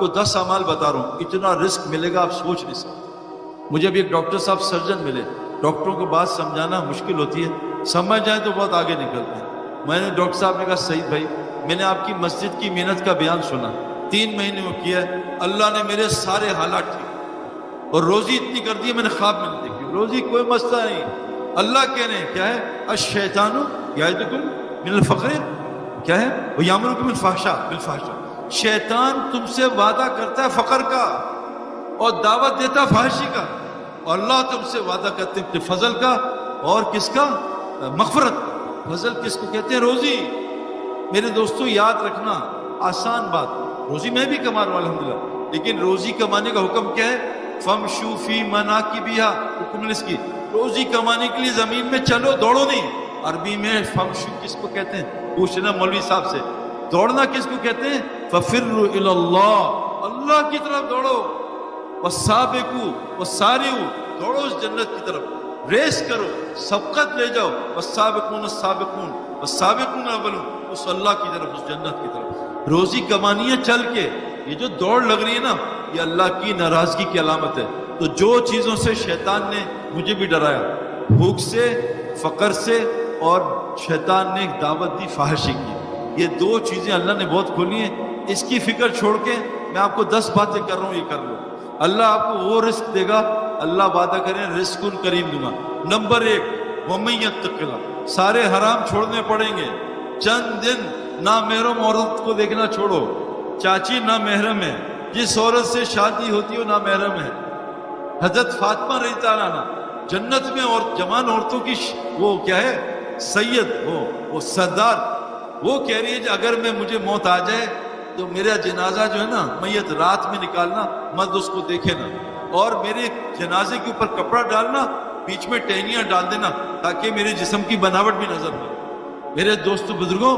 کو 10 اعمال بتا رہا ہوں، اتنا رزق ملے گا آپ سوچ نہیں سکتے۔ مجھے بھی ایک ڈاکٹر صاحب سرجن ملے، ڈاکٹروں کو بات سمجھانا مشکل ہوتی ہے، سمجھ جائیں تو بہت آگے نکلتے ہیں۔ میں نے ڈاکٹر صاحب نے کہا سعید بھائی میں نے آپ کی مسجد کی محنت کا بیان سنا، 3 مہینے میں کیا ہے، اللہ نے میرے سارے حالات ٹھیک اور روزی اتنی کر دی ہے میں نے خواب میں نہیں دیکھی، روزی کوئی مسئلہ نہیں۔ اللہ کہنے کیا ہے الشیطان یعدکم من الفقر، کیا ہے ویامرکم بالفحشاء، شیطان تم سے وعدہ کرتا ہے فقر کا اور دعوت دیتا فحشی کا، اور اللہ تم سے وعدہ کرتے ہیں فضل کا اور کس کا؟ مغفرت کا۔ فضل کس کو کہتے ہیں؟ روزی۔ میرے دوستو یاد رکھنا، آسان بات، روزی میں بھی کما رہا ہوں الحمدللہ، لیکن روزی کمانے کا حکم کیا ہے؟ فَامْشُوا فِي مَنَاكِبِهَا، حکم اس کی روزی کمانے کے لیے زمین میں چلو، دوڑو نہیں۔ عربی میں فَامْشُوا کس کو کہتے ہیں؟ پوچھنا مولوی صاحب سے، دوڑنا کس کو کہتے ہیں؟ فَفِرُّوا إِلَى اللَّهِ، اللہ کی طرف دوڑو۔ وَالسَّابِقُوا وَالسَّارِعُوا، دوڑو اس جنت کی طرف، ریس کرو، سبقت لے جاؤ۔ وَالسَّابِقُونَ السَّابِقُونَ وَالسَّابِقُونَ الْأَوَّلُونَ، اس اللہ کی طرف، اس جنت کی طرف روزی کمانی ہے چل کے۔ یہ جو دوڑ لگ رہی ہے نا، یہ اللہ کی ناراضگی کی علامت ہے۔ تو جو چیزوں سے شیطان نے مجھے بھی ڈرایا، بھوک سے، فقر سے، اور شیطان نے ایک دعوت دی فحاشی کی، یہ 2 چیزیں اللہ نے بہت کھولی ہیں۔ اس کی فکر چھوڑ کے میں آپ کو 10 باتیں کر رہا ہوں، یہ کر لو، اللہ آپ کو وہ رزق دے گا، اللہ وعدہ کریں رزق کریم دوں گا۔ نمبر 1 وَمَن يَتَّقِ اللَّهَ، سارے حرام چھوڑنے پڑیں گے۔ چند دن نامحرم عورت کو دیکھنا چھوڑو، چاچی نامحرم ہے، جس عورت سے شادی ہوتی ہے وہ نامحرم ہے۔ حضرت فاطمہ رضی اللہ عنہا جنت میں اور جوان عورتوں کی وہ کیا ہے سید، وہ سردار، وہ کہہ رہی ہے کہ اگر مجھے موت آ جائے تو میرا جنازہ جو ہے نا میت رات میں نکالنا، مرد اس کو دیکھے نا، اور میرے جنازے کے اوپر کپڑا ڈالنا، بیچ میں ٹہنیاں ڈال دینا تاکہ میرے جسم کی بناوٹ بھی نظر نہ۔ میرے دوستو بزرگوں،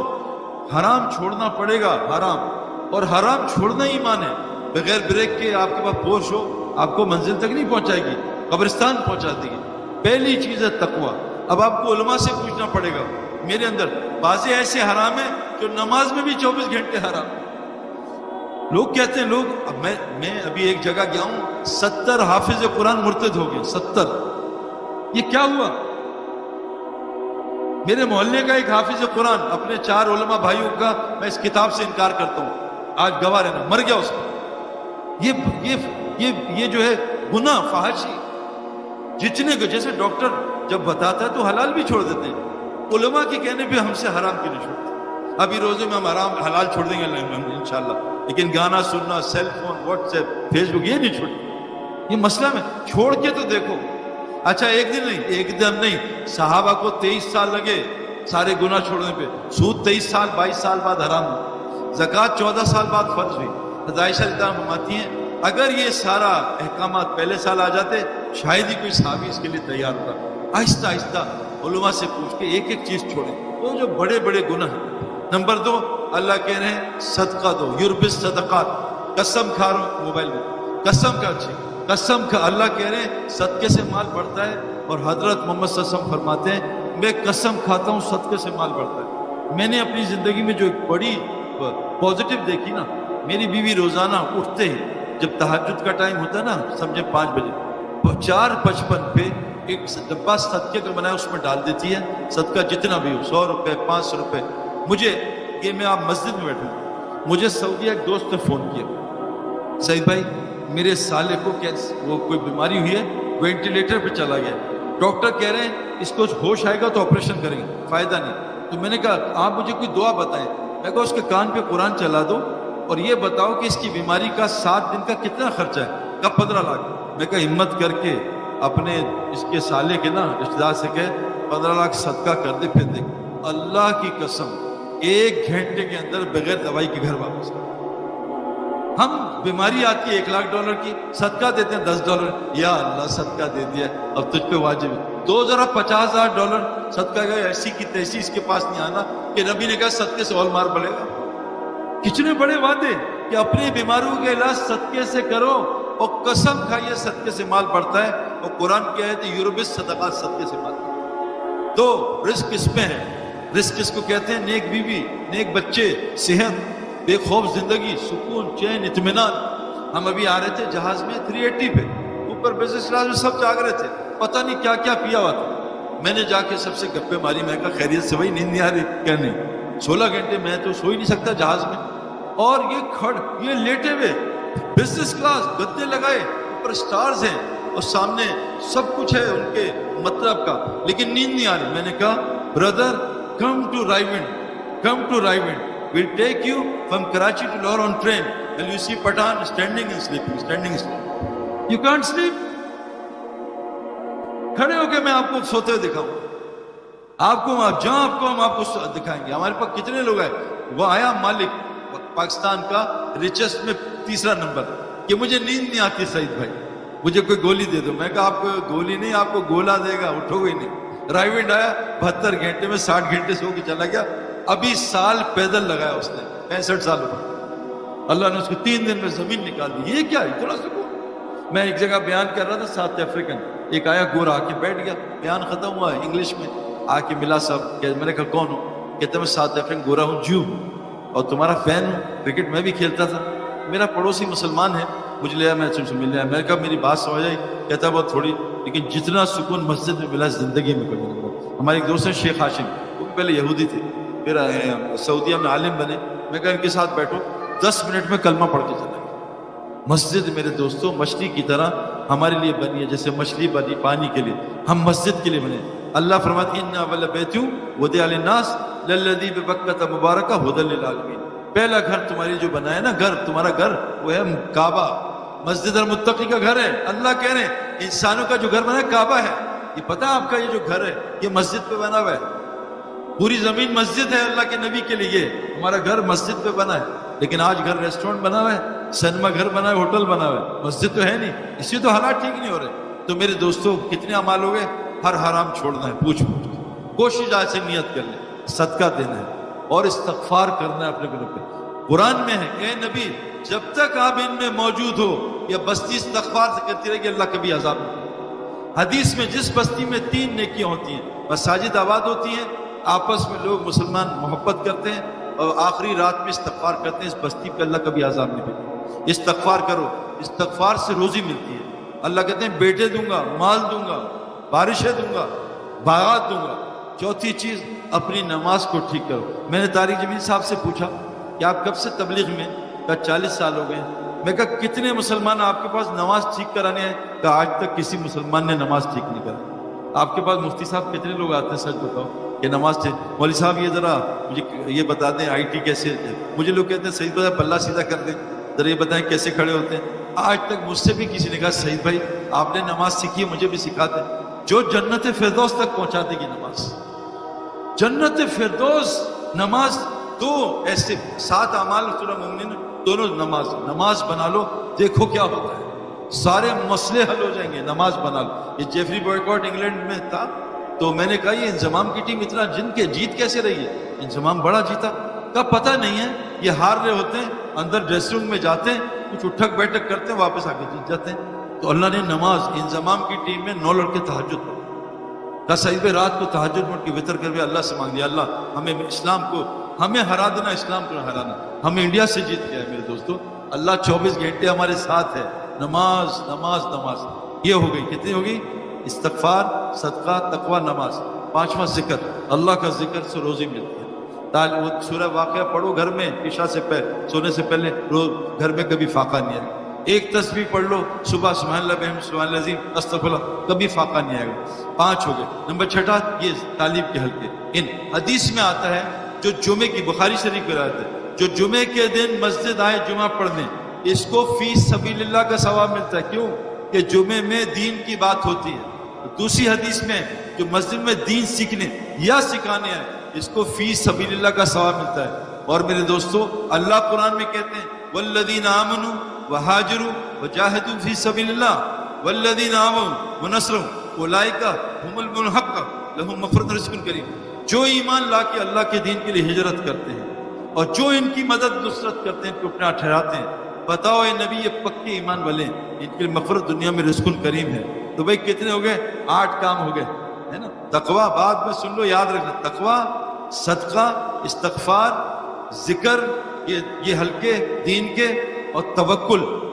حرام چھوڑنا پڑے گا، حرام، اور حرام چھوڑنا ہی ایمان ہے۔ بغیر بریک کے آپ کے پاس پورش ہو، آپ کو منزل تک نہیں پہنچائے گی، قبرستان پہنچا دے گی۔ پہلی چیز ہے تقویٰ۔ اب آپ کو علماء سے پوچھنا پڑے گا، میرے اندر بعض ایسے حرام ہیں جو نماز میں بھی 24 گھنٹے حرام۔ لوگ کہتے ہیں اب میں ابھی ایک جگہ گیا ہوں، 70 حافظ قرآن مرتد ہو گئے، 70۔ یہ کیا ہوا؟ میرے محلے کا ایک حافظ قرآن اپنے 4 علماء بھائیوں کا میں اس کتاب سے انکار کرتا ہوں، آج گواہ رہنا، مر گیا اس پر۔ یہ جو ہے گناہ فحاشی، جتنے کو جیسے ڈاکٹر جب بتاتا ہے تو حلال بھی چھوڑ دیتے ہیں، علماء کے کہنے پہ ہم سے حرام کیوں نہیں چھوڑتے؟ ابھی روزے میں ہم حلال چھوڑ دیں گے انشاءاللہ، لیکن گانا سننا، cell phone, WhatsApp, Facebook یہ نہیں چھوڑتے۔ یہ مسئلہ میں چھوڑ کے تو دیکھو۔ اچھا ایک دن نہیں، صحابہ کو 23 سال لگے سارے گناہ چھوڑنے پہ۔ سود 23 سال 22 سال بعد حرام ہوا، زکوٰۃ 14 سال بعد فرض ہوئی۔ حضرت عائشہ رضی اللہ عنہا فرماتی ہیں اگر یہ سارا احکامات پہلے سال آ جاتے شاید ہی کوئی صحابی اس کے لیے تیار ہوتا۔ آہستہ آہستہ علماء سے پوچھ کے ایک ایک چیز چھوڑیں، وہ جو بڑے بڑے گناہ ہیں۔ نمبر 2، اللہ کہہ رہے ہیں صدقہ دو، یربی الصدقات، قسم کھا رہا ہوں موبائل میں، قسم کا اچھی قسم کا، اللہ کہہ رہے ہیں صدقے سے مال بڑھتا ہے، اور حضرت محمد صلی اللہ علیہ وسلم فرماتے ہیں میں قسم کھاتا ہوں صدقے سے مال بڑھتا ہے۔ میں نے اپنی زندگی میں جو ایک بڑی پازیٹیو دیکھی نا، میری بیوی روزانہ اٹھتے ہی جب تہجد کا ٹائم ہوتا ہے نا، سمجھے 5 بجے، 4:55 پہ ایک ڈبہ صدقے کا بنایا اس میں ڈال دیتی ہے، صدقہ جتنا بھی ہو، 100 روپے 500 روپے۔ مجھے یہ میں آپ مسجد میں بیٹھوں، مجھے سعودیہ ایک دوست نے فون کیا، سعید بھائی میرے سالے کو وہ کوئی بیماری ہوئی ہے، وینٹیلیٹر پہ چلا گیا، ڈاکٹر کہہ رہے ہیں اس کو ہوش آئے گا تو آپریشن کریں گے، فائدہ نہیں۔ تو میں نے کہا آپ مجھے کوئی دعا بتائیں۔ میں کہا اس کے کان پہ قرآن چلا دو اور یہ بتاؤ کہ اس کی بیماری کا 7 دن کا کتنا خرچہ ہے؟ کہا 15 لاکھ۔ میں کہا ہمت کر کے اپنے اس کے سالے کے نا رشتہ دار سے کہے 15 لاکھ صدقہ کر دے، پھر دیکھ اللہ کی قسم 1 گھنٹے کے اندر بغیر دوائی کے گھر واپس۔ ہم بیماری آتی ہے $1 لاکھ کی، صدقہ دیتے ہیں $10، یا اللہ صدقہ دے دیا اب تجھ پہ واجب ہے، تو ذرا $50,000 صدقہ گئے، ایسی کی تیسی اس کے پاس نہیں آنا کہ نبی نے کہا صدقے سے اور مار پڑے گا۔ کتنے بڑے وعدے کہ اپنی بیماریوں کے علاج صدقے سے کرو، اور قسم کھائیے صدقے سے مال بڑھتا ہے، اور قرآن کیا ہے کہ یربی الصدقات، صدقے سے مال بڑھتا ہے۔ تو رزق اس میں ہے، رزق اس کو کہتے ہیں نیک بیوی، نیک بچے، صحت، بے خوف زندگی، سکون، چین، اطمینان۔ ہم ابھی آ رہے تھے جہاز میں 380 پہ اوپر بزنس کلاس میں سب جاگ رہے تھے, پتہ نہیں کیا کیا پیا ہوا تھا. میں نے جا کے سب سے گپے ماری, میں کہا خیریت سے بھائی نیند نہیں آ رہی؟ کیا نہیں, 16 گھنٹے میں تو سو ہی نہیں سکتا جہاز میں, اور یہ لیٹے ہوئے بزنس کلاس, گدے لگائے, اوپر سٹارز ہیں اور سامنے سب کچھ ہے ان کے مطلب کا, لیکن نیند نہیں آ رہی. میں نے کہا brother come to Raiwind, we'll take you from Karachi to Lahore on train and you see Pathan standing and sleeping. You can't sleep. کھڑے ہو کے میں آپ کو سوتے ہوئے دکھاؤں, آپ کو جہاں ہم آپ کو دکھائیں گے. ہمارے پاس کتنے لوگ ہیں, وہ آیا مالک پاکستان کا ریچسٹ میں 3 نمبر, کہ مجھے نیند نہیں آتی سعید بھائی, مجھے کوئی گولی دے دو. میں کہا آپ کو گولی نہیں, آپ کو گولا دے گا, اٹھو گے نہیں. رائیونڈ آیا 72 گھنٹے میں 60 گھنٹے سو کے چلا گیا. ابھی سال پیدل لگایا اس نے, 65 سال ہو گئے. اللہ نے اس کو 3 دن میں زمین نکال دی. یہ کیا اتنا سکون. میں ایک جگہ بیان کر رہا تھا, ساؤتھ افریقن, ایک آیا گورا آ کے بیٹھ گیا, بیان ختم ہوا انگلش میں, آ کے ملا صاحب, میں نے کہا کون ہو؟ کہتے میں ساؤتھ افریقن گورا ہوں, جو اور تمہارا فین ہوں, کرکٹ میں بھی کھیلتا تھا, میرا پڑوسی مسلمان ہے, مجھے لیا میں تم سے مل لیا. میں نے کہا میری بات سمجھ آئی؟ کہتا بہت تھوڑی, لیکن جتنا سکون مسجد میں ملا زندگی میں کبھی نہیں ملا. ہمارے ایک دوست ہیں شیخ ہاشم, وہ پہلے یہودی تھے, پھر سعودیہ میں عالم بنے. میں کہا ان کے ساتھ بیٹھو, 10 منٹ میں کلمہ پڑھ کے چلا گیا. مسجد میرے دوستوں مچھلی کی طرح ہمارے لیے بنی ہے, جیسے مچھلی بنی پانی کے لیے, ہم مسجد کے لیے بنے. اللہ فرماتے ہیں ان اول بیت وضع للناس للذی ببکۃ مبارکہ ھدی للعالمین. پہلا گھر تمہاری جو بنا ہے نا, گھر تمہارا گھر وہ ہے کعبہ, مسجد المتقی کا گھر ہے. اللہ کہہ رہے ہیں انسانوں کا جو گھر بنا ہے کعبہ ہے. یہ پتہ آپ کا یہ جو گھر ہے یہ مسجد پہ بنا ہوا ہے, پوری زمین مسجد ہے اللہ کے نبی کے لیے. ہمارا گھر مسجد پہ بنا ہے, لیکن آج گھر ریسٹورنٹ بنا ہوا ہے, سنیما گھر بنا ہے, ہوٹل بنا ہوا ہے, مسجد تو ہے نہیں. اسی تو حالات ٹھیک نہیں ہو رہے. تو میرے دوستوں کتنے اعمال ہو گئے, ہر حرام چھوڑنا ہے, پوچھ کے کوشش آج سے نیت کر لیں, صدقہ دینا ہے اور استغفار کرنا ہے اپنے گناہوں پہ. قرآن میں ہے اے نبی جب تک آپ ان میں موجود ہو یا بستی استغفار سے کرتی رہے گی اللہ کبھی عذاب نہیں. حدیث میں جس بستی میں 3 نیکیاں ہوتی ہیں, مساجد آباد ہوتی ہیں, آپس میں لوگ مسلمان محبت کرتے ہیں, اور آخری رات میں استغفار کرتے ہیں, اس بستی پہ اللہ کبھی عذاب نہیں بھیجتا. استغفار کرو, استغفار سے روزی ملتی ہے. اللہ کہتے ہیں بیٹے دوں گا, مال دوں گا, بارشیں دوں گا, باغات دوں گا. چوتھی چیز اپنی نماز کو ٹھیک کرو. میں نے طارق جمیل صاحب سے پوچھا کہ آپ کب سے تبلیغ میں؟ کہا 40 سال ہو گئے. میں کہا کتنے مسلمان آپ کے پاس نماز ٹھیک کرانے ہیں؟ کہا آج تک کسی مسلمان نے نماز ٹھیک نہیں کرا. آپ کے پاس مفتی صاحب کتنے لوگ آتے ہیں سچ بتاؤ کہ نماز ٹھیک؟ مولوی صاحب یہ ذرا مجھے یہ بتا دیں آئی ٹی کیسے ہے. مجھے لوگ کہتے ہیں سعید بھائی پلہ سیدھا کر دیں, ذرا یہ بتائیں کیسے کھڑے ہوتے ہیں. آج تک مجھ سے بھی کسی نے کہا سعید بھائی آپ نے نماز سیکھی ہے مجھے بھی سکھا دیں. جو جنت فردوس تک پہنچا دے گی نماز, جنت فردوس نماز. تو ایسے 7 اعمال سورہ مومنین دونوں نماز بنا لو, دیکھو کیا ہوتا ہے, سارے مسئلے حل ہو جائیں گے. نماز بنا لو. یہ جیفری بوائکاٹ انگلینڈ میں تھا, تو میں نے کہا یہ انضمام کی ٹیم اتنا جن کے جیت کیسے رہی ہے؟ انضمام بڑا جیتا. کا پتہ نہیں ہے, یہ ہار رہے ہوتے ہیں, اندر ڈریسنگ روم میں جاتے ہیں, کچھ اٹھک بیٹھک کرتے ہیں, واپس آ کے جیت جاتے ہیں. تو اللہ نے نماز, انضمام کی ٹیم میں 9 لڑکے تہجد پڑھے. کہا سعید بھائی رات کو تہجد پڑھ کے وطر کر کے اللہ سے مانگ لیا, اللہ ہمیں اسلام کو ہمیں ہرا دینا, اسلام کو ہرانا. ہم انڈیا سے جیت گئے میرے دوستوں. اللہ 24 گھنٹے ہمارے ساتھ ہے. نماز نماز نماز, یہ ہو گئی. کتنی ہوگی؟ استغفار, صدقہ, تقوی, نماز. 5واں ذکر, اللہ کا ذکر سے روزی ملتی ہے. وہ سورہ واقعہ پڑھو گھر میں, عشاء سے پہلے, سونے سے پہلے, روز گھر میں کبھی فاقہ نہیں آئے گا. ایک تسبیح پڑھ لو صبح, سبحان اللہ بحمدہ سبحان اللہ العظیم استغفر اللہ, کبھی فاقہ نہیں آئے گا. 5 ہو گئے. نمبر 6 یہ تعلیم کے حلقے. ان حدیث میں آتا ہے جو جمعے کی, بخاری شریف میں آتا ہے, جو جمعے کے دن مسجد آئے جمعہ پڑھنے, اس کو فی سبیل اللہ کا ثواب ملتا ہے. کیوں؟ کہ جمعے میں دین کی بات ہوتی ہے. دوسری حدیث میں جو مسجد میں دین سیکھنے یا سکھانے آئے, اس کو فی سبیل اللہ کا ثواب ملتا ہے. اور میرے دوستو اللہ قرآن میں کہتے ہیں والذین آمنوا وہاجروا وجاہدوا فی سبیل اللہ والذین آمنوا ونصروا اولئک هم المنحق لهم مغفرۃ ورزق کریم. جو ایمان لا کے اللہ کے دین کے لیے ہجرت کرتے ہیں اور جو ان کی مدد نصرت کرتے ہیں, ٹوٹنا ٹھہراتے ہیں, بتاؤ اے نبی یہ پکے ایمان والے ہیں, ان کے لیے مغفرت دنیا میں رزق کریم ہے. تو بھائی کتنے ہو گئے؟ 8 کام ہو گئے, ہے نا. تقوی بعد میں سن لو, یاد رکھنا, تقوی, صدقہ, استغفار, ذکر, یہ حلقے دین کے, اور توکل.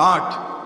8,